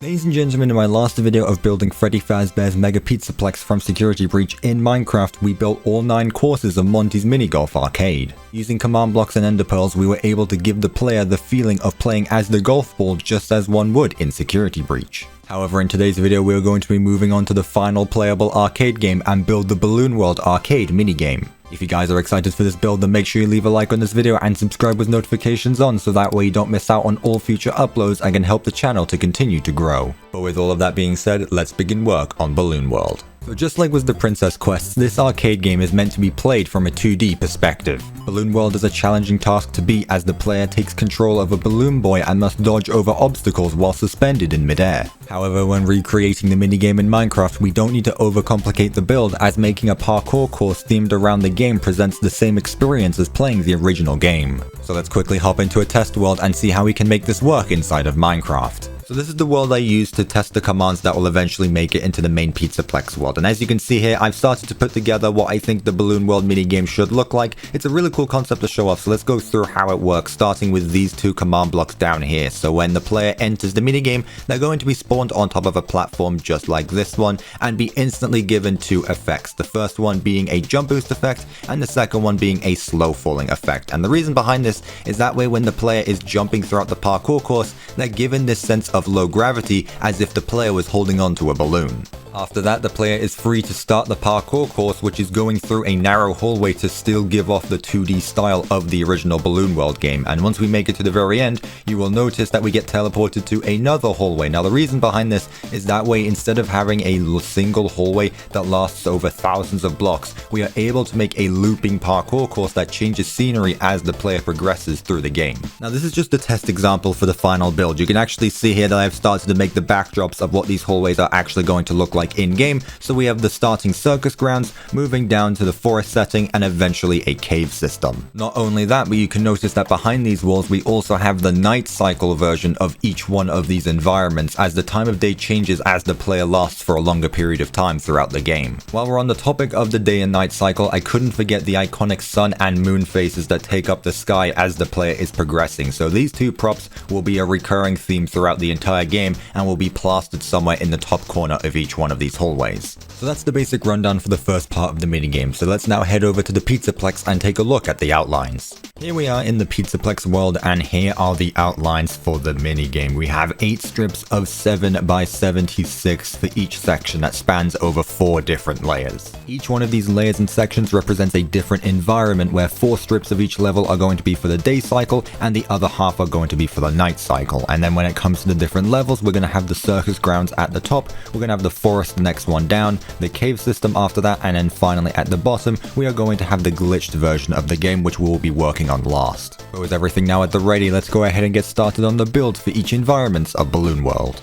Ladies and gentlemen, in my last video of building Freddy Fazbear's Mega Pizzaplex from Security Breach in Minecraft, we built all 9 courses of Monty's Minigolf arcade. Using command blocks and ender pearls, we were able to give the player the feeling of playing as the golf ball just as one would in Security Breach. However, in today's video, we are going to be moving on to the final playable arcade game and build the Balloon World arcade minigame. If you guys are excited for this build, then make sure you leave a like on this video and subscribe with notifications on so that way you don't miss out on all future uploads and can help the channel to continue to grow. But with all of that being said, let's begin work on Balloon World. So just like with the Princess Quests, this arcade game is meant to be played from a 2D perspective. Balloon World is a challenging task to beat as the player takes control of a balloon boy and must dodge over obstacles while suspended in midair. However, when recreating the minigame in Minecraft, we don't need to overcomplicate the build, as making a parkour course themed around the game presents the same experience as playing the original game. So let's quickly hop into a test world and see how we can make this work inside of Minecraft. So this is the world I used to test the commands that will eventually make it into the main Pizzaplex world. And as you can see here, I've started to put together what I think the Balloon World minigame should look like. It's a really cool concept to show off, so let's go through how it works, starting with these 2 command blocks down here. So when the player enters the minigame, they're going to be spawned on top of a platform just like this one, and be instantly given 2 effects. The first one being a jump boost effect, and the second one being a slow falling effect. And the reason behind this is that way when the player is jumping throughout the parkour course, they're given this sense of low gravity as if the player was holding on to a balloon. After that, the player is free to start the parkour course, which is going through a narrow hallway to still give off the 2D style of the original Balloon World game. And once we make it to the very end, you will notice that we get teleported to another hallway. Now, the reason behind this is that way, instead of having a single hallway that lasts over thousands of blocks, we are able to make a looping parkour course that changes scenery as the player progresses through the game. Now, this is just a test example for the final build. You can actually see here that I've started to make the backdrops of what these hallways are actually going to look like in-game. So we have the starting circus grounds, moving down to the forest setting, and eventually a cave system. Not only that, but you can notice that behind these walls we also have the night cycle version of each one of these environments, as the time of day changes as the player lasts for a longer period of time throughout the game. While we're on the topic of the day and night cycle, I couldn't forget the iconic sun and moon faces that take up the sky as the player is progressing. So these 2 props will be a recurring theme throughout the entire game and will be plastered somewhere in the top corner of each one of these hallways. So that's the basic rundown for the first part of the minigame, so let's now head over to the Pizzaplex and take a look at the outlines. Here we are in the Pizzaplex world, and here are the outlines for the minigame. We have 8 strips of 7 by 76 for each section that spans over 4 different layers. Each one of these layers and sections represents a different environment, where 4 strips of each level are going to be for the day cycle and the other half are going to be for the night cycle. And then when it comes to the different levels, we're going to have the circus grounds at the top, we're going to have the forest the next one down, the cave system after that, and then finally at the bottom we are going to have the glitched version of the game, which we will be working on last. But with everything now at the ready, let's go ahead and get started on the build for each environment of Balloon World.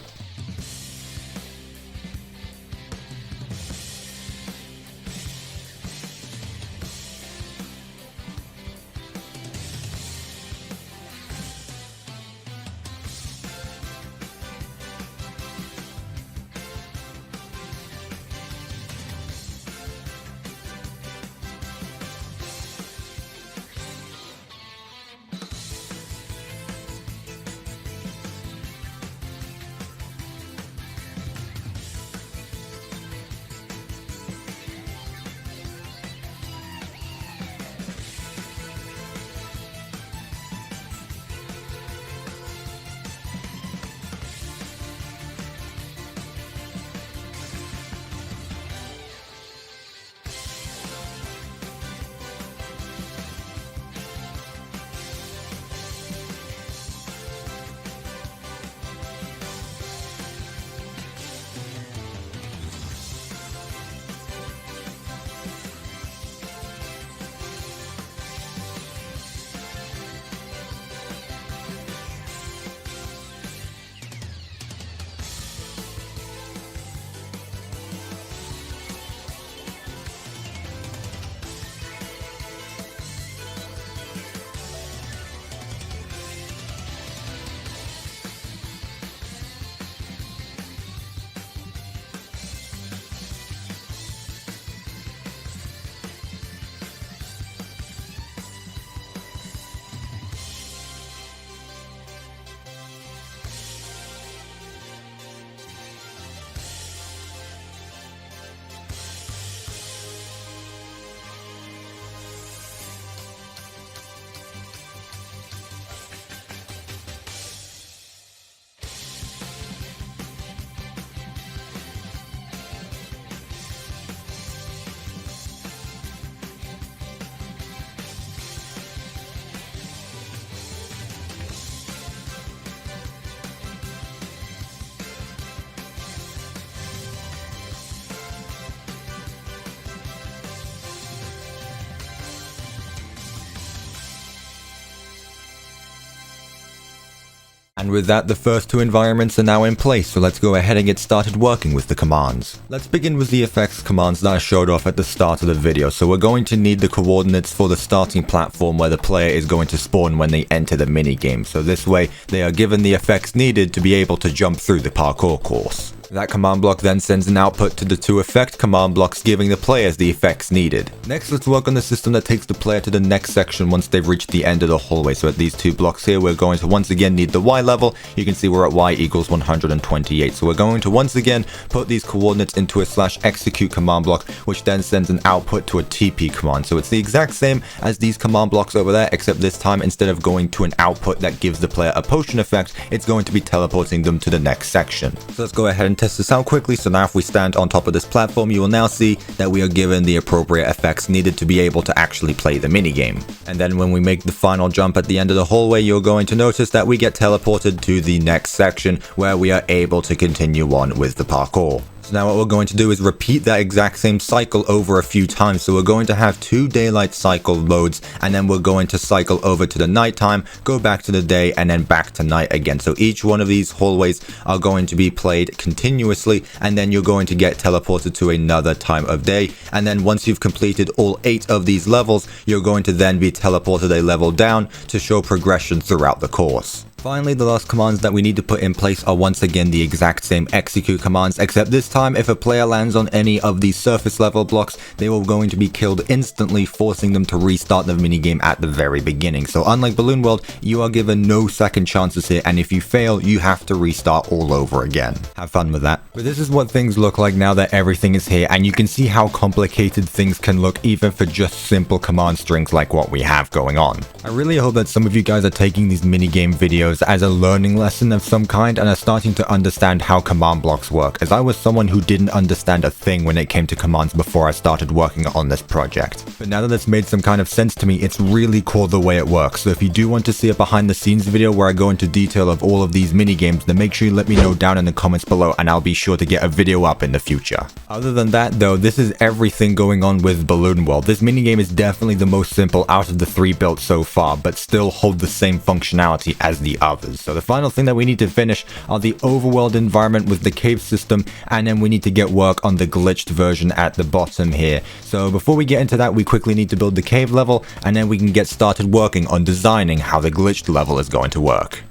And with that, the first two environments are now in place, so let's go ahead and get started working with the commands. Let's begin with the effects commands that I showed off at the start of the video. So we're going to need the coordinates for the starting platform where the player is going to spawn when they enter the minigame. So this way, they are given the effects needed to be able to jump through the parkour course. That command block then sends an output to the two effect command blocks, giving the players the effects needed. Next, let's work on the system that takes the player to the next section once they've reached the end of the hallway. So at these two blocks here, we're going to once again need the Y level. You can see we're at Y equals 128. So we're going to once again put these coordinates into a /execute command block, which then sends an output to a TP command. So it's the exact same as these command blocks over there, except this time instead of going to an output that gives the player a potion effect, it's going to be teleporting them to the next section. So let's go ahead and test this out quickly. So now if we stand on top of this platform, you will now see that we are given the appropriate effects needed to be able to actually play the minigame. And then when we make the final jump at the end of the hallway, you're going to notice that we get teleported to the next section where we are able to continue on with the parkour. So now what we're going to do is repeat that exact same cycle over a few times. So we're going to have two daylight cycle modes, and then we're going to cycle over to the nighttime, go back to the day, and then back to night again. So each one of these hallways are going to be played continuously, and then you're going to get teleported to another time of day. And then once you've completed all 8 of these levels, you're going to then be teleported a level down to show progression throughout the course. Finally, the last commands that we need to put in place are once again the exact same execute commands, except this time if a player lands on any of these surface level blocks, they are going to be killed instantly, forcing them to restart the minigame at the very beginning. So unlike Balloon World, you are given no second chances here, and if you fail, you have to restart all over again. Have fun with that. But this is what things look like now that everything is here, and you can see how complicated things can look even for just simple command strings like what we have going on. I really hope that some of you guys are taking these minigame videos as a learning lesson of some kind and are starting to understand how command blocks work, as I was someone who didn't understand a thing when it came to commands before I started working on this project. But now that it's made some kind of sense to me, it's really cool the way it works. So if you do want to see a behind the scenes video where I go into detail of all of these minigames, then make sure you let me know down in the comments below, and I'll be sure to get a video up in the future. Other than that though, this is everything going on with Balloon World. This minigame is definitely the most simple out of the 3 built so far, but still hold the same functionality as the others. So the final thing that we need to finish are the overworld environment with the cave system, and then we need to get work on the glitched version at the bottom here. So before we get into that, we quickly need to build the cave level, and then we can get started working on designing how the glitched level is going to work.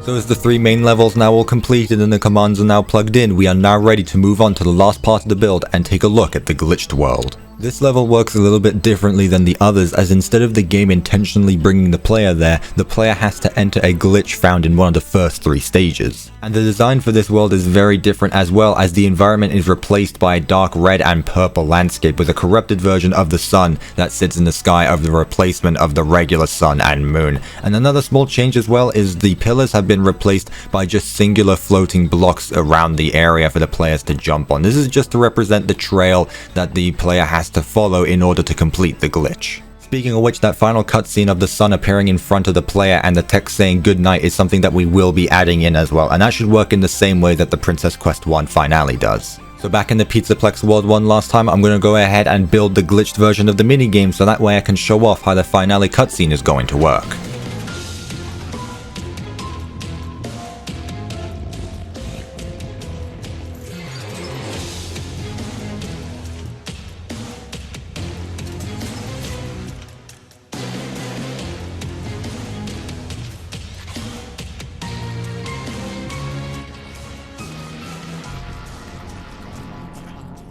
So as the 3 main levels now all completed and the commands are now plugged in, we are now ready to move on to the last part of the build and take a look at the glitched world. This level works a little bit differently than the others, as instead of the game intentionally bringing the player there, the player has to enter a glitch found in one of the first 3 stages. And the design for this world is very different as well, as the environment is replaced by a dark red and purple landscape with a corrupted version of the sun that sits in the sky of the replacement of the regular sun and moon. And another small change as well is the pillars have been replaced by just singular floating blocks around the area for the players to jump on. This is just to represent the trail that the player has to follow in order to complete the glitch. Speaking of which, that final cutscene of the sun appearing in front of the player and the text saying good night is something that we will be adding in as well, and that should work in the same way that the Princess Quest 1 finale does. So back in the Pizzaplex World 1 last time, I'm going to go ahead and build the glitched version of the minigame so that way I can show off how the finale cutscene is going to work.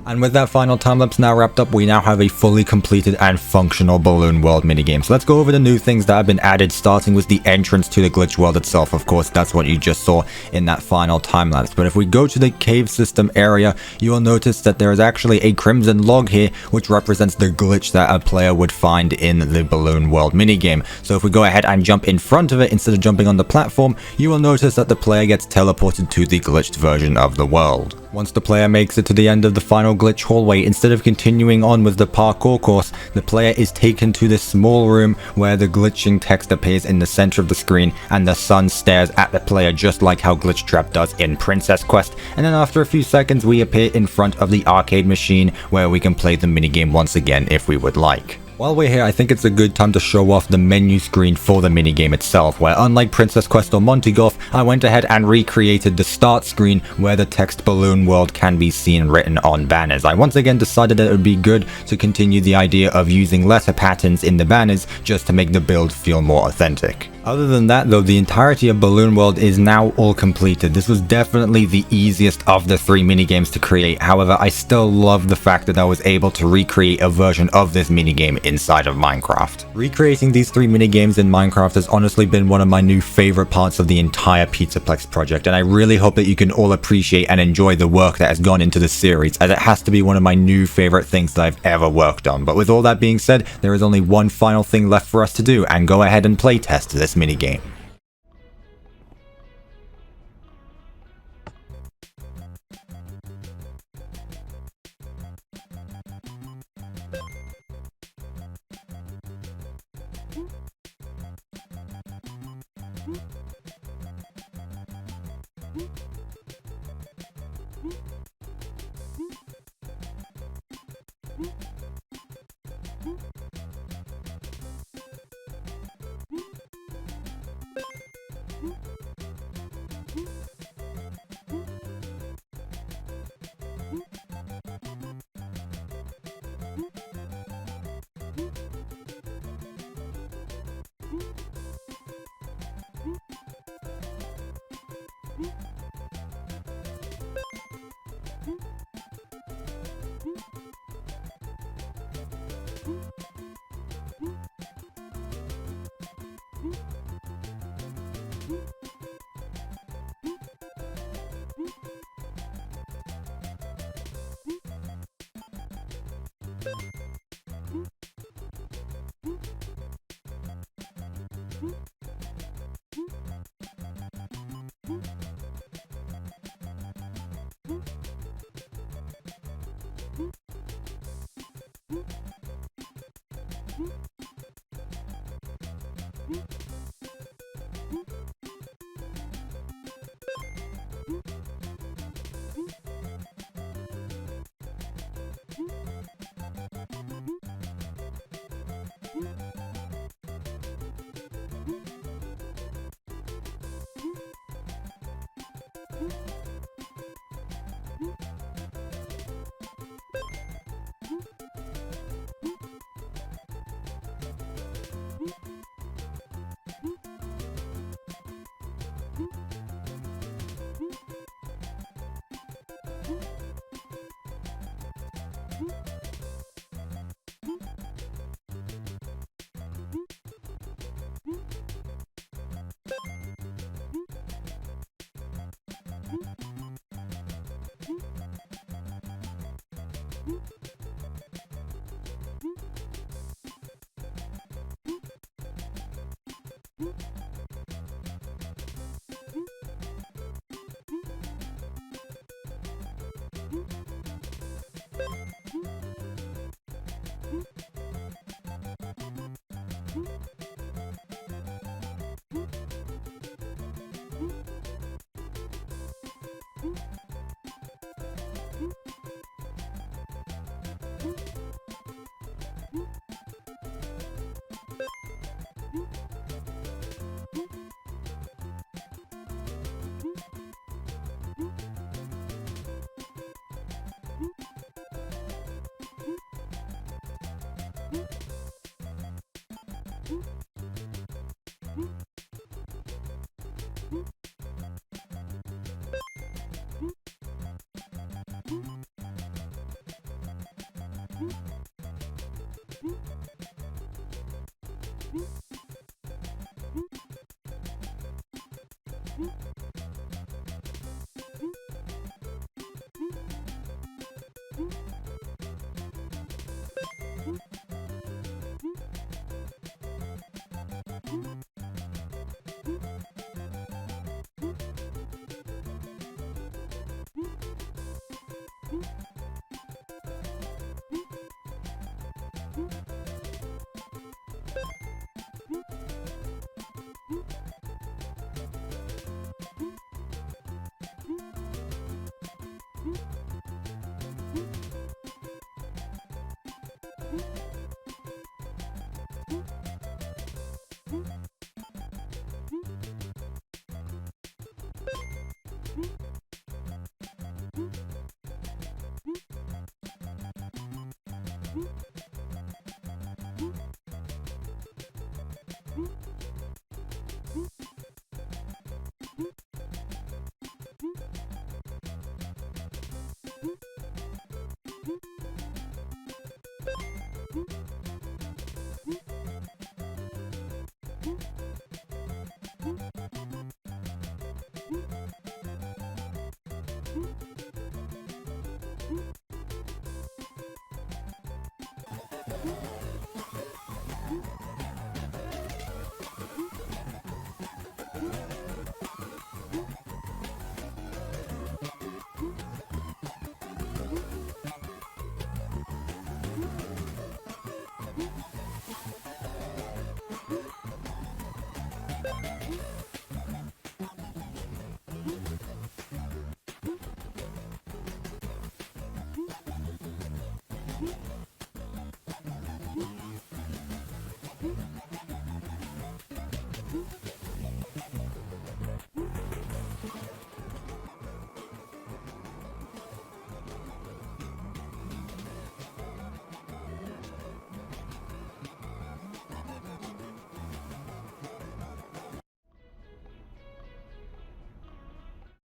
And with that final time-lapse now wrapped up, we now have a fully completed and functional Balloon World minigame. So let's go over the new things that have been added, starting with the entrance to the glitch world itself. Of course, that's what you just saw in that final time-lapse. But if we go to the cave system area, you will notice that there is actually a crimson log here, which represents the glitch that a player would find in the Balloon World minigame. So if we go ahead and jump in front of it instead of jumping on the platform, you will notice that the player gets teleported to the glitched version of the world. Once the player makes it to the end of the final glitch hallway, instead of continuing on with the parkour course, the player is taken to this small room where the glitching text appears in the center of the screen and the sun stares at the player just like how Glitch Trap does in Princess Quest, and then after a few seconds we appear in front of the arcade machine where we can play the minigame once again if we would like. While we're here, I think it's a good time to show off the menu screen for the minigame itself, where unlike Princess Quest or Monty Golf, I went ahead and recreated the start screen where the text Balloon World can be seen written on banners. I once again decided that it would be good to continue the idea of using letter patterns in the banners just to make the build feel more authentic. Other than that though, the entirety of Balloon World is now all completed. This was definitely the easiest of the 3 minigames to create. However, I still love the fact that I was able to recreate a version of this minigame inside of Minecraft. Recreating these 3 minigames in Minecraft has honestly been one of my new favorite parts of the entire Pizzaplex project, and I really hope that you can all appreciate and enjoy the work that has gone into the series, as it has to be one of my new favorite things that I've ever worked on. But with all that being said, there is only one final thing left for us to do, and go ahead and playtest this minigame.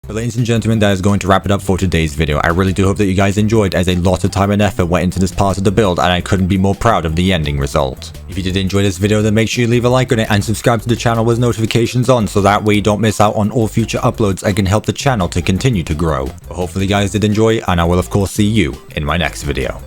But ladies and gentlemen, that is going to wrap it up for today's video. I really do hope that you guys enjoyed, as a lot of time and effort went into this part of the build, and I couldn't be more proud of the ending result. If you did enjoy this video, then make sure you leave a like on it and subscribe to the channel with notifications on, so that way you don't miss out on all future uploads and can help the channel to continue to grow. But hopefully you guys did enjoy, and I will of course see you in my next video.